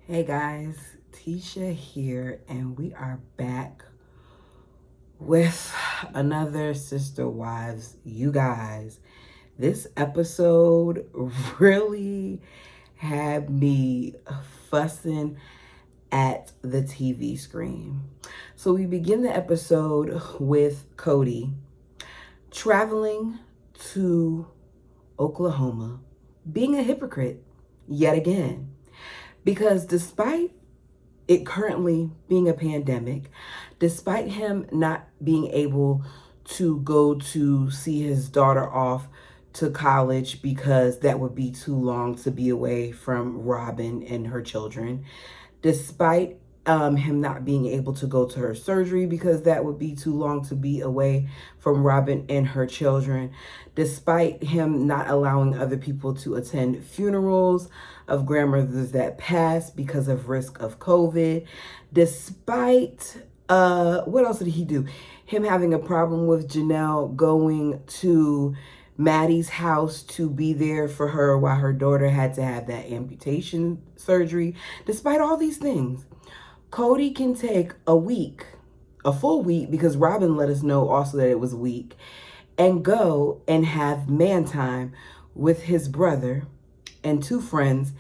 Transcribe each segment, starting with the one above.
Hey guys, Tisha here, and we are back with another Sister Wives. You guys, this episode really had me fussing at the TV screen. So we begin the episode with Kody traveling to Oklahoma, being a hypocrite yet again. Because despite it currently being a pandemic, despite him not being able to go to see his daughter off to college because that would be too long to be away from Robin and her children, despite him not being able to go to her surgery because that would be too long to be away from Robin and her children, despite him not allowing other people to attend funerals of grandmothers that passed because of risk of COVID, despite what else did he do? Him having a problem with Janelle going to Maddie's house to be there for her while her daughter had to have that amputation surgery. Despite all these things, Kody can take a week, a full week, because Robin let us know also that it was a week, and go and have man time with his brother and two friends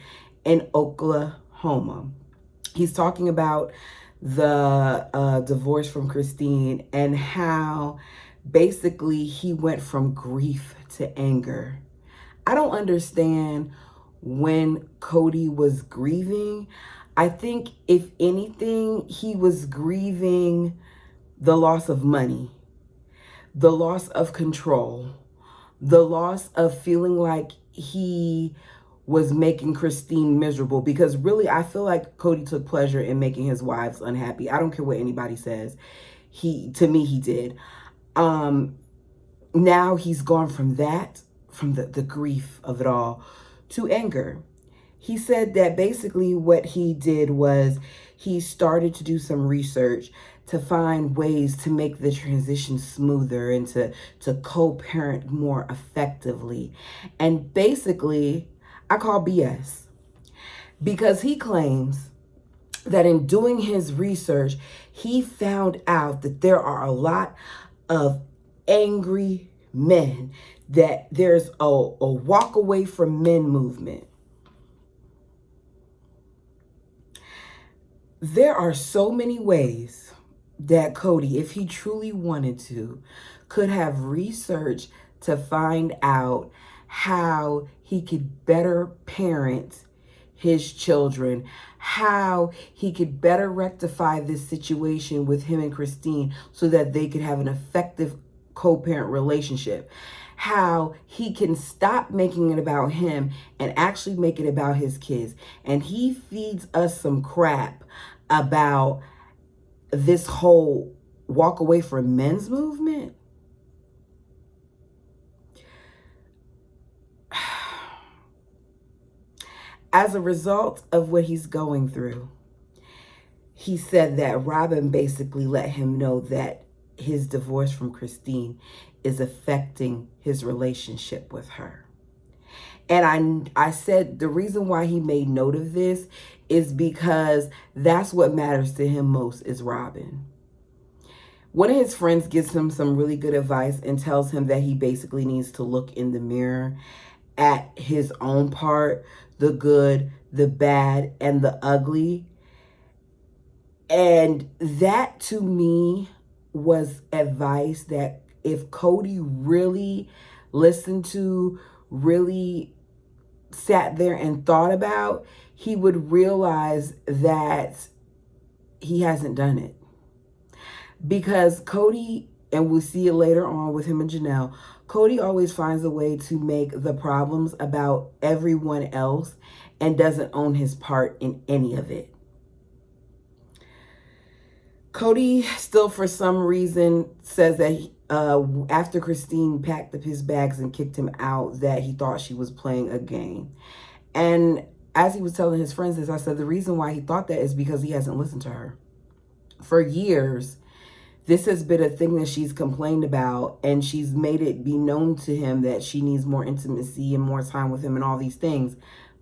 in Oklahoma. He's talking about the divorce from Christine and how basically he went from grief to anger. I don't understand when Kody was grieving. I think, if anything, he was grieving the loss of money, the loss of control, the loss of feeling like he was making Christine miserable. Because really, I feel like Kody took pleasure in making his wives unhappy. I don't care what anybody says. To me, he did. Now he's gone from that, from the grief of it all, to anger. He said that basically what he did was he started to do some research to find ways to make the transition smoother and to co-parent more effectively. And basically, I call BS, because he claims that in doing his research, he found out that there are a lot of angry men, that there's a walk away from men movement. There are so many ways that Kody, if he truly wanted to, could have researched to find out how he could better parent his children, how he could better rectify this situation with him and Christine so that they could have an effective co-parent relationship, how he can stop making it about him and actually make it about his kids. And he feeds us some crap about this whole walk away from men's movement. As a result of what he's going through, he said that Robin basically let him know that his divorce from Christine is affecting his relationship with her. And I said the reason why he made note of this is because that's what matters to him most, is Robin. One of his friends gives him some really good advice and tells him that he basically needs to look in the mirror at his own part, the good, the bad, and the ugly. And that, to me, was advice that if Kody really listened to, really sat there and thought about, he would realize that he hasn't done it. Because Kody, and we'll see it later on with him and Janelle, Kody always finds a way to make the problems about everyone else and doesn't own his part in any of it. Kody still, for some reason, says that after Christine packed up his bags and kicked him out, that he thought she was playing a game. And as he was telling his friends this, I said the reason why he thought that is because he hasn't listened to her. For years, this has been a thing that she's complained about, and she's made it be known to him that she needs more intimacy and more time with him and all these things.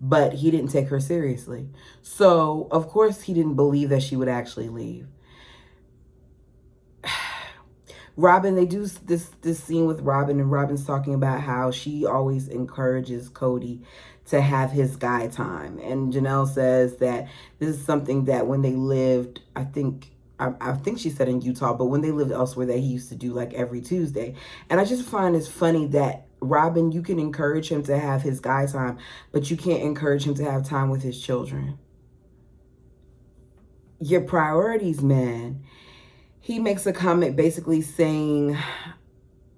but he didn't take her seriously. So, of course, he didn't believe that she would actually leave. Robin, they do this scene with Robin, and Robin's talking about how she always encourages Kody to have his guy time. And Janelle says that this is something that when they lived, I think she said in Utah, but when they lived elsewhere, that he used to do like every Tuesday. And I just find it's funny that Robin, you can encourage him to have his guy time, but you can't encourage him to have time with his children. Your priorities, man. He makes a comment basically saying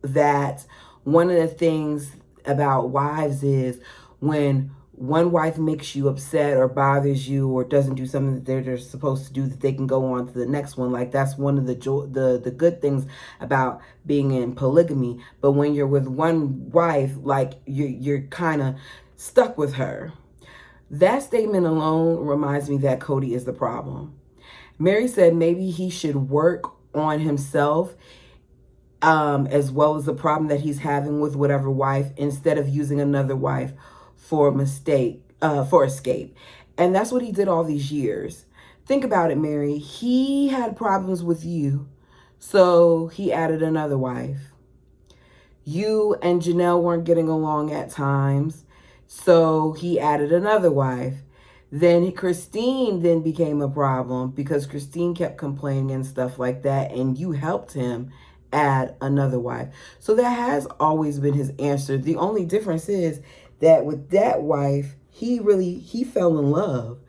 that one of the things about wives is when one wife makes you upset or bothers you or doesn't do something that they're supposed to do, that they can go on to the next one. Like, that's one of the good things about being in polygamy. But when you're with one wife, like, you're kind of stuck with her. That statement alone reminds me that Kody is the problem. Mary said maybe he should work on himself, as well as the problem that he's having with whatever wife, instead of using another wife for escape. And that's what he did all these years. Think about it, Mary. He had problems with you, so he added another wife. You and Janelle weren't getting along at times, so he added another wife. Then Christine then became a problem because Christine kept complaining and stuff like that, and you helped him add another wife. So that has always been his answer. The only difference is that with that wife, he fell in love.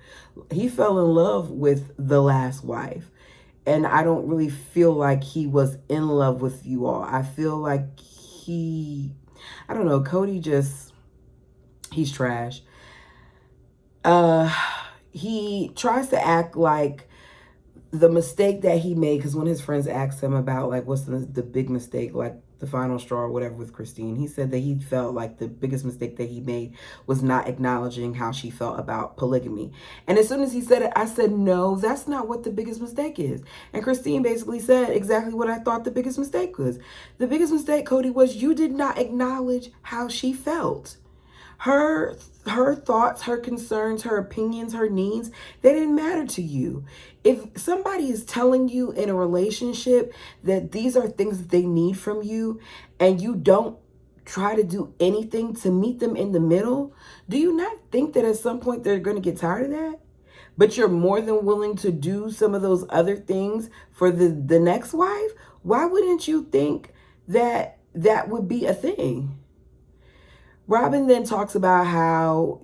He fell in love with the last wife. And I don't really feel like he was in love with you all. I feel like I don't know, Kody he's trash. He tries to act like the mistake that he made, because when his friends asked him about like what's the big mistake, like the final straw or whatever with Christine, he said that he felt like the biggest mistake that he made was not acknowledging how she felt about polygamy. And as soon as he said it, I said, no, that's not what the biggest mistake is. And Christine basically said exactly what I thought the biggest mistake was. The biggest mistake, Kody, was you did not acknowledge how she felt. Her thoughts, her concerns, her opinions, her needs, they didn't matter to you. If somebody is telling you in a relationship that these are things that they need from you, and you don't try to do anything to meet them in the middle, do you not think that at some point they're going to get tired of that? But you're more than willing to do some of those other things for the next wife? Why wouldn't you think that that would be a thing? Robin then talks about how,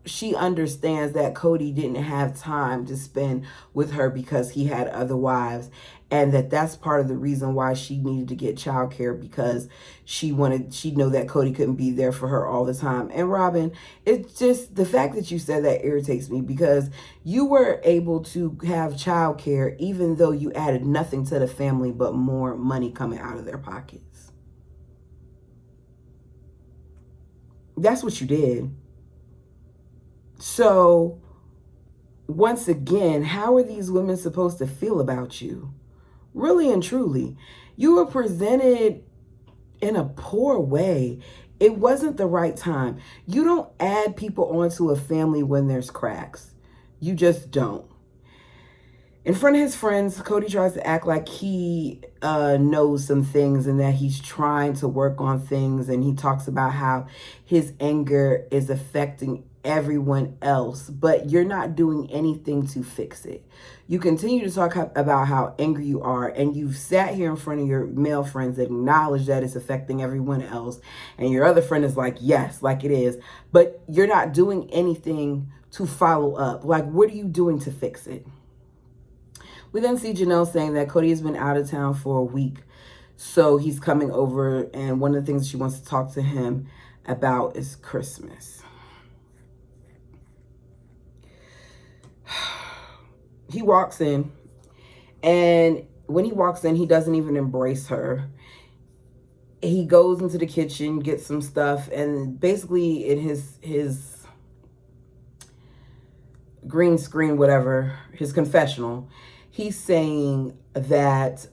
she understands that Kody didn't have time to spend with her because he had other wives, and that's part of the reason why she needed to get childcare, because she know that Kody couldn't be there for her all the time. And Robin, it's just the fact that you said that irritates me, because you were able to have childcare even though you added nothing to the family but more money coming out of their pockets. That's what you did. So, once again, how are these women supposed to feel about you? Really and truly, you were presented in a poor way. It wasn't the right time. You don't add people onto a family when there's cracks. You just don't. In front of his friends, Kody tries to act like he knows some things and that he's trying to work on things. And he talks about how his anger is affecting everyone else, but you're not doing anything to fix it. You continue to talk about how angry you are, and you've sat here in front of your male friends that acknowledge that it's affecting everyone else. And your other friend is like, yes, like it is, but you're not doing anything to follow up. Like, what are you doing to fix it? We then see Janelle saying that Kody has been out of town for a week, so he's coming over, and one of the things she wants to talk to him about is Christmas. He walks in, and when he walks in, he doesn't even embrace her. He goes into the kitchen, gets some stuff, and basically in his green screen, whatever, his confessional, he's saying that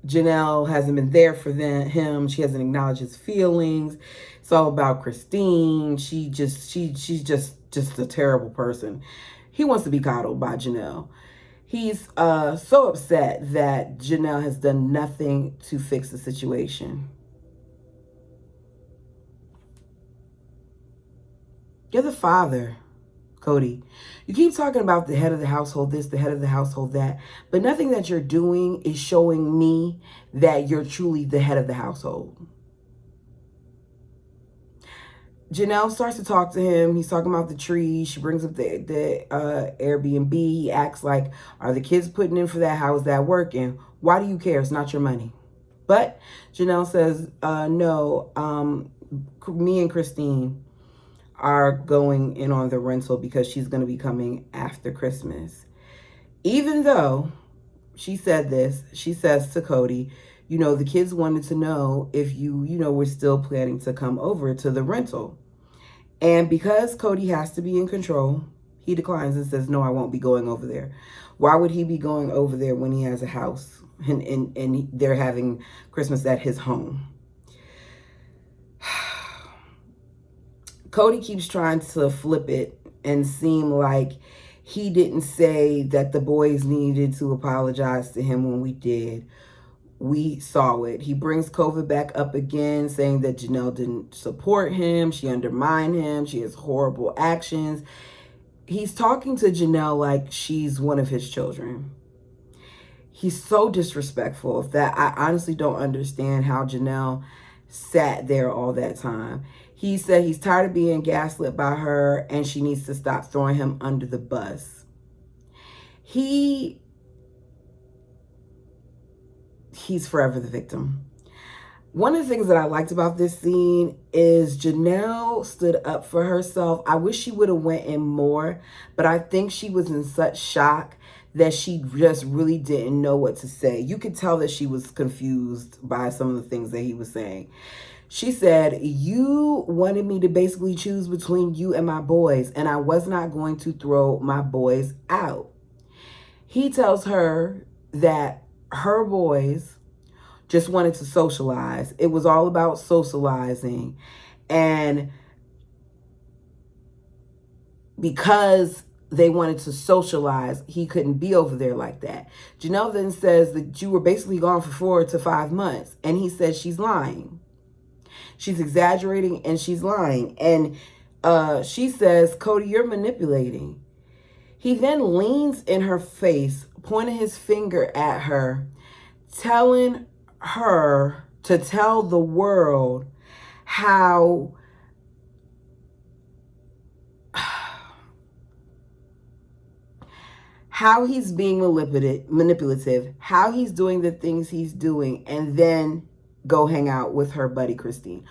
Janelle hasn't been there for him. She hasn't acknowledged his feelings. It's all about Christine. She's just a terrible person. He wants to be coddled by Janelle. He's so upset that Janelle has done nothing to fix the situation. You're the father, Kody. You keep talking about the head of the household this, the head of the household that, but nothing that you're doing is showing me that you're truly the head of the household. Janelle starts to talk to him. He's talking about the tree. She brings up the Airbnb. He acts like, are the kids putting in for that? How is that working? Why do you care? It's not your money. But Janelle says, no, me and Christine are going in on the rental because she's going to be coming after Christmas. Even though she said this, she says to Kody, you know, the kids wanted to know if you were still planning to come over to the rental. And because Kody has to be in control, he declines and says, no, I won't be going over there. Why would he be going over there when he has a house and they're having Christmas at his home? Kody keeps trying to flip it and seem like he didn't say that the boys needed to apologize to him when we did. We saw it. He brings COVID back up again, saying that Janelle didn't support him. She undermined him. She has horrible actions. He's talking to Janelle like she's one of his children. He's so disrespectful that I honestly don't understand how Janelle sat there all that time. He said he's tired of being gaslit by her and she needs to stop throwing him under the bus. He's forever the victim. One of the things that I liked about this scene is Janelle stood up for herself. I wish she would have went in more, but I think she was in such shock that she just really didn't know what to say. You could tell that she was confused by some of the things that he was saying. She said, you wanted me to basically choose between you and my boys, and I was not going to throw my boys out. He tells her that her boys just wanted to socialize. It was all about socializing. And because they wanted to socialize, he couldn't be over there like that. Janelle then says that you were basically gone for 4 to 5 months. And he says she's lying. She's exaggerating and she's lying. And she says, Kody, you're manipulating. He then leans in her face, pointing his finger at her, telling her to tell the world how he's being manipulative, how he's doing the things he's doing, and then go hang out with her buddy Christine.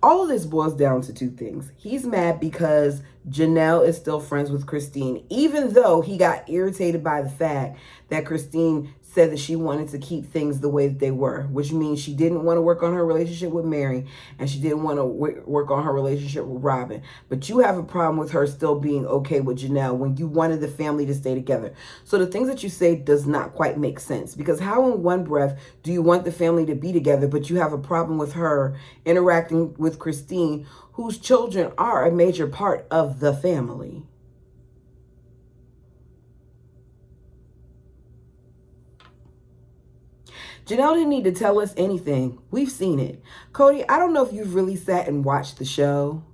All of this boils down to 2 things. He's mad because Janelle is still friends with Christine, even though he got irritated by the fact that Christine said that she wanted to keep things the way that they were, which means she didn't want to work on her relationship with Mary and she didn't want to work on her relationship with Robin. But you have a problem with her still being okay with Janelle when you wanted the family to stay together. So the things that you say does not quite make sense, because how in one breath do you want the family to be together, but you have a problem with her interacting with Christine, whose children are a major part of the family? Janelle didn't need to tell us anything. We've seen it. Kody, I don't know if you've really sat and watched the show,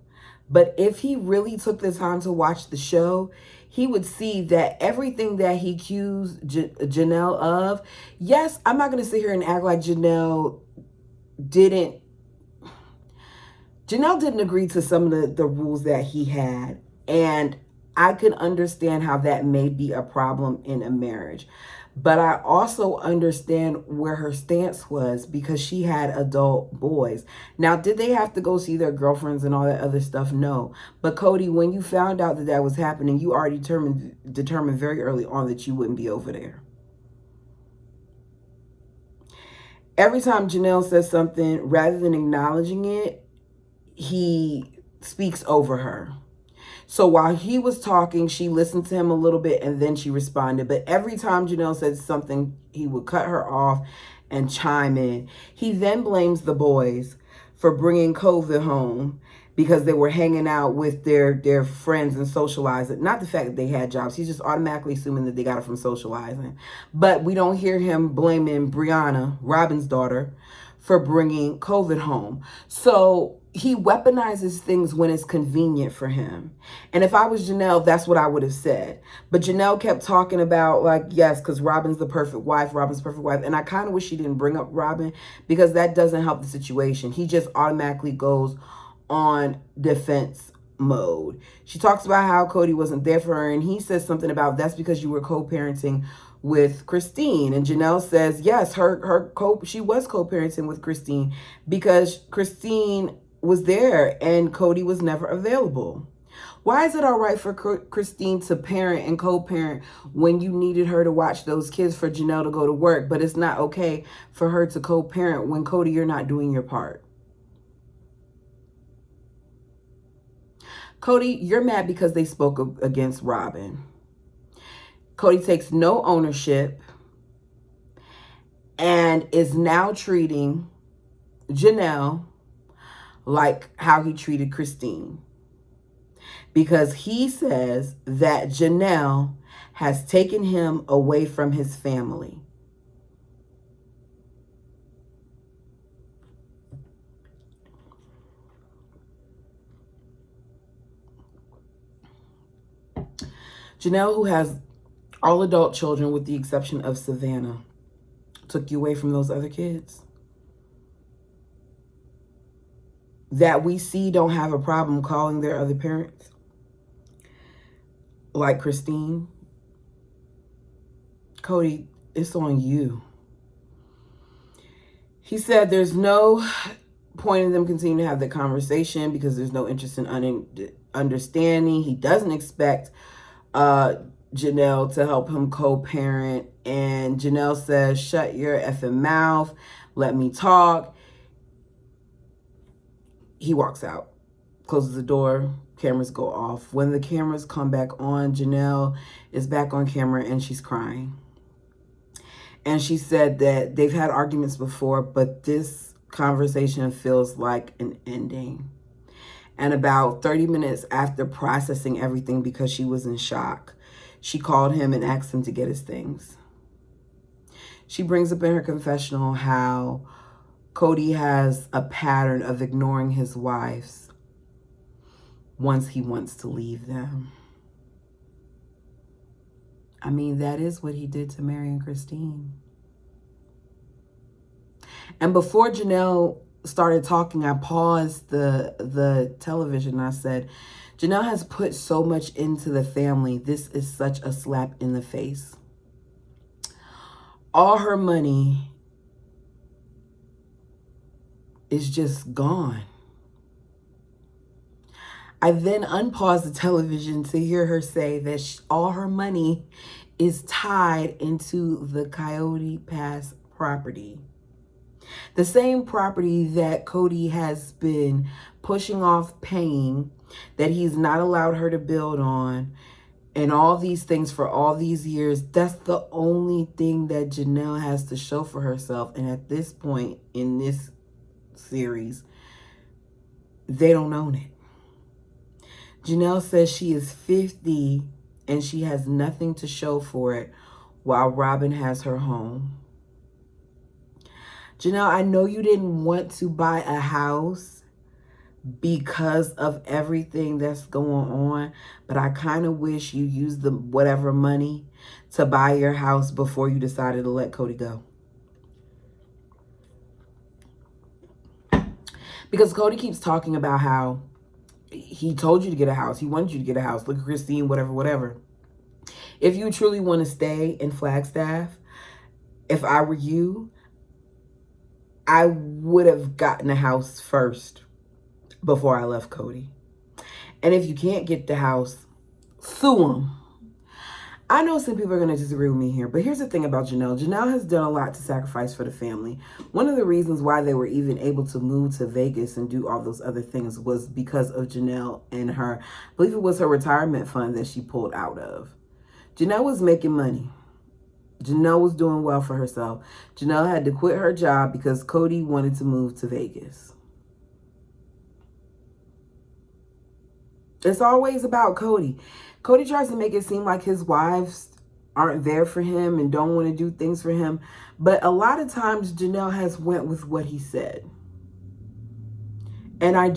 but if he really took the time to watch the show, he would see that everything that he accused Janelle of, yes, I'm not going to sit here and act like Janelle didn't agree to some of the rules that he had. And I can understand how that may be a problem in a marriage. But I also understand where her stance was, because she had adult boys. Now, did they have to go see their girlfriends and all that other stuff? No. But Kody, when you found out that that was happening, you already determined very early on that you wouldn't be over there. Every time Janelle says something, rather than acknowledging it, he speaks over her. So while he was talking, she listened to him a little bit and then she responded. But every time Janelle said something, he would cut her off and chime in. He then blames the boys for bringing COVID home because they were hanging out with their friends and socializing. Not the fact that they had jobs. He's just automatically assuming that they got it from socializing. But we don't hear him blaming Brianna, Robin's daughter, for bringing COVID home. So he weaponizes things when it's convenient for him. And if I was Janelle, that's what I would have said. But Janelle kept talking about, like, yes, because Robin's the perfect wife. Robin's the perfect wife. And I kind of wish she didn't bring up Robin, because that doesn't help the situation. He just automatically goes on defense mode. She talks about how Kody wasn't there for her, and he says something about that's because you were co-parenting with Christine. And Janelle says, yes, she was co-parenting with Christine because Christine was there and Kody was never available. Why is it all right for Christine to parent and co-parent when you needed her to watch those kids for Janelle to go to work, but it's not okay for her to co-parent when, Kody, you're not doing your part? Kody, you're mad because they spoke against Robin. Kody takes no ownership and is now treating Janelle like how he treated Christine, because he says that Janelle has taken him away from his family. Janelle, who has all adult children with the exception of Savannah, took you away from those other kids that we see don't have a problem calling their other parents, like Christine. Kody, it's on you. He said there's no point in them continuing to have the conversation because there's no interest in understanding. He doesn't expect Janelle to help him co-parent. And Janelle says, shut your effing mouth. Let me talk. He walks out, closes the door, cameras go off. When the cameras come back on, Janelle is back on camera and she's crying. And she said that they've had arguments before, but this conversation feels like an ending. And about 30 minutes after processing everything because she was in shock, she called him and asked him to get his things. She brings up in her confessional how Kody has a pattern of ignoring his wives once he wants to leave them. I mean, that is what he did to Mary and Christine. And before Janelle started talking, I paused the television and I said, Janelle has put so much into the family. This is such a slap in the face. All her money is just gone. I then unpaused the television to hear her say that all her money is tied into the Coyote Pass property. The same property that Kody has been pushing off paying, that he's not allowed her to build on, and all these things for all these years. That's the only thing that Janelle has to show for herself. And at this point in this series, they don't own it. Janelle says she is 50 and she has nothing to show for it, while Robin has her home. Janelle, I know you didn't want to buy a house because of everything that's going on, but I kind of wish you used the whatever money to buy your house before you decided to let Kody go. Because Kody keeps talking about how he told you to get a house. He wanted you to get a house. Look at Christine, whatever. If you truly want to stay in Flagstaff, if I were you, I would have gotten a house first before I left Kody. And if you can't get the house, sue him. I know some people are going to disagree with me here, but here's the thing about Janelle. Janelle has done a lot to sacrifice for the family. One of the reasons why they were even able to move to Vegas and do all those other things was because of Janelle and her, I believe it was her retirement fund that she pulled out of. Janelle was making money. Janelle was doing well for herself. Janelle had to quit her job because Kody wanted to move to Vegas. It's always about Kody. Kody tries to make it seem like his wives aren't there for him and don't want to do things for him. But a lot of times Janelle has went with what he said. And I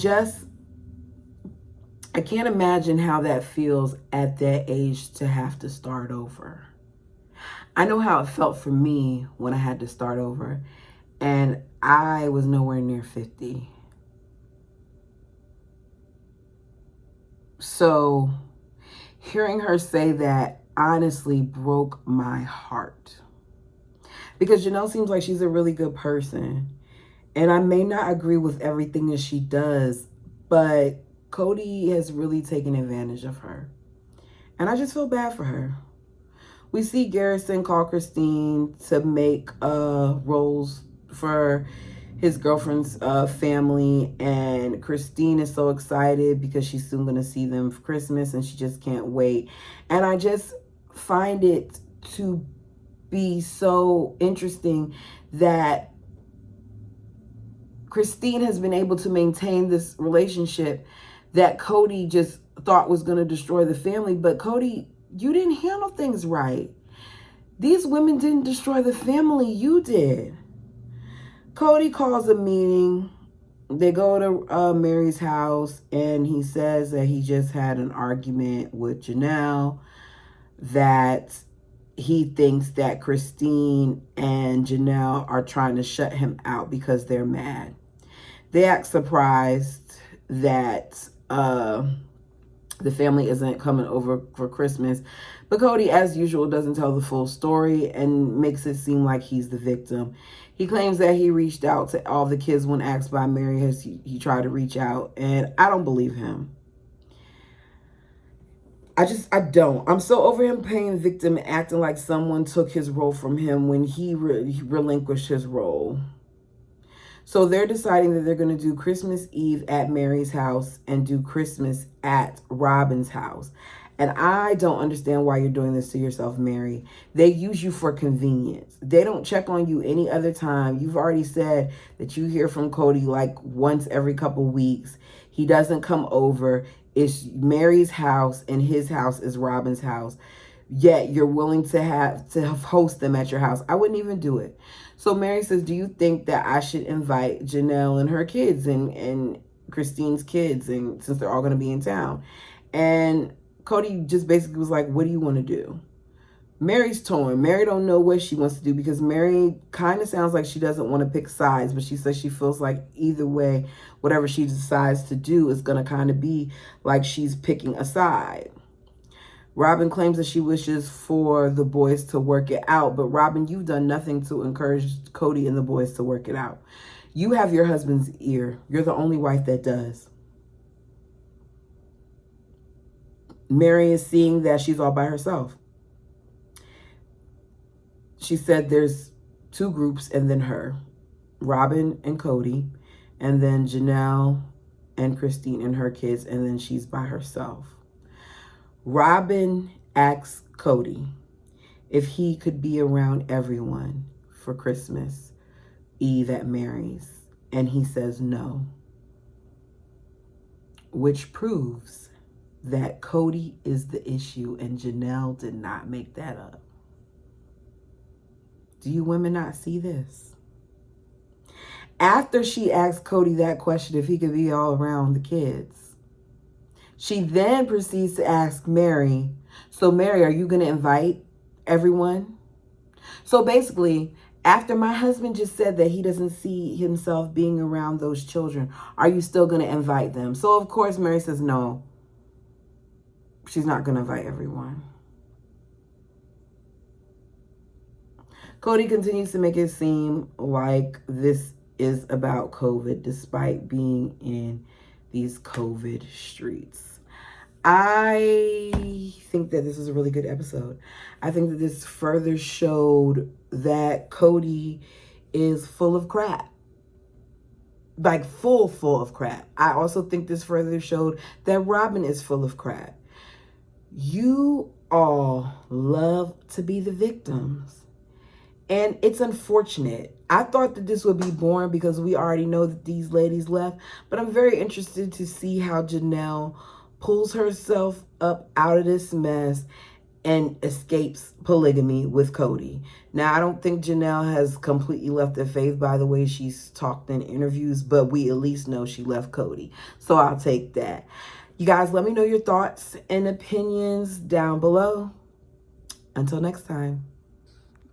can't imagine how that feels at that age to have to start over. I know how it felt for me when I had to start over. And I was nowhere near 50. So hearing her say that honestly broke my heart. Because Janelle seems like she's a really good person. And I may not agree with everything that she does, but Kody has really taken advantage of her. And I just feel bad for her. We see Garrison call Christine to make rolls for his girlfriend's family, and Christine is so excited because she's soon going to see them for Christmas and she just can't wait. And I just find it to be so interesting that Christine has been able to maintain this relationship that Kody just thought was going to destroy the family. But Kody, you didn't handle things right. These women didn't destroy the family. You did. Kody calls a meeting. They go to Mary's house, and he says that he just had an argument with Janelle, that he thinks that Christine and Janelle are trying to shut him out because they're mad. They act surprised that the family isn't coming over for Christmas. But Kody, as usual, doesn't tell the full story and makes it seem like he's the victim. He claims that he reached out to all the kids when asked by Mary as he tried to reach out. And I don't believe him. I don't. I'm so over him playing victim and acting like someone took his role from him when he relinquished his role. So they're deciding that they're going to do Christmas Eve at Mary's house and do Christmas at Robin's house. And I don't understand why you're doing this to yourself, Mary. They use you for convenience. They don't check on you any other time. You've already said that you hear from Kody like once every couple weeks. He doesn't come over. It's Mary's house and his house is Robin's house. Yet you're willing to host them at your house. I wouldn't even do it. So Mary says, do you think that I should invite Janelle and her kids and Christine's kids, and since they're all going to be in town? And Kody just basically was like, what do you want to do? Mary's torn. Mary don't know what she wants to do because Mary kind of sounds like she doesn't want to pick sides, but she says she feels like either way, whatever she decides to do is going to kind of be like she's picking a side. Robin claims that she wishes for the boys to work it out. But Robin, you've done nothing to encourage Kody and the boys to work it out. You have your husband's ear. You're the only wife that does. Mary is seeing that she's all by herself. She said there's two groups and then her. Robin and Kody. And then Janelle and Christine and her kids. And then she's by herself. Robin asks Kody if he could be around everyone for Christmas Eve at Mary's, and he says no, which proves that Kody is the issue and Janelle did not make that up. Do you women not see this? After she asked Kody that question, if he could be all around the kids, she then proceeds to ask Mary, so Mary, are you going to invite everyone? So basically, after my husband just said that he doesn't see himself being around those children, are you still going to invite them? So of course, Mary says no. She's not going to invite everyone. Kody continues to make it seem like this is about COVID, despite being in these COVID streets. I think that this is a really good episode. I think that this further showed that Kody is full of crap. Like full of crap. I also think this further showed that Robin is full of crap. You all love to be the victims. And it's unfortunate. I thought that this would be boring because we already know that these ladies left. But I'm very interested to see how Janelle pulls herself up out of this mess, and escapes polygamy with Kody. Now, I don't think Janelle has completely left the faith by the way she's talked in interviews, but we at least know she left Kody. So I'll take that. You guys, let me know your thoughts and opinions down below. Until next time.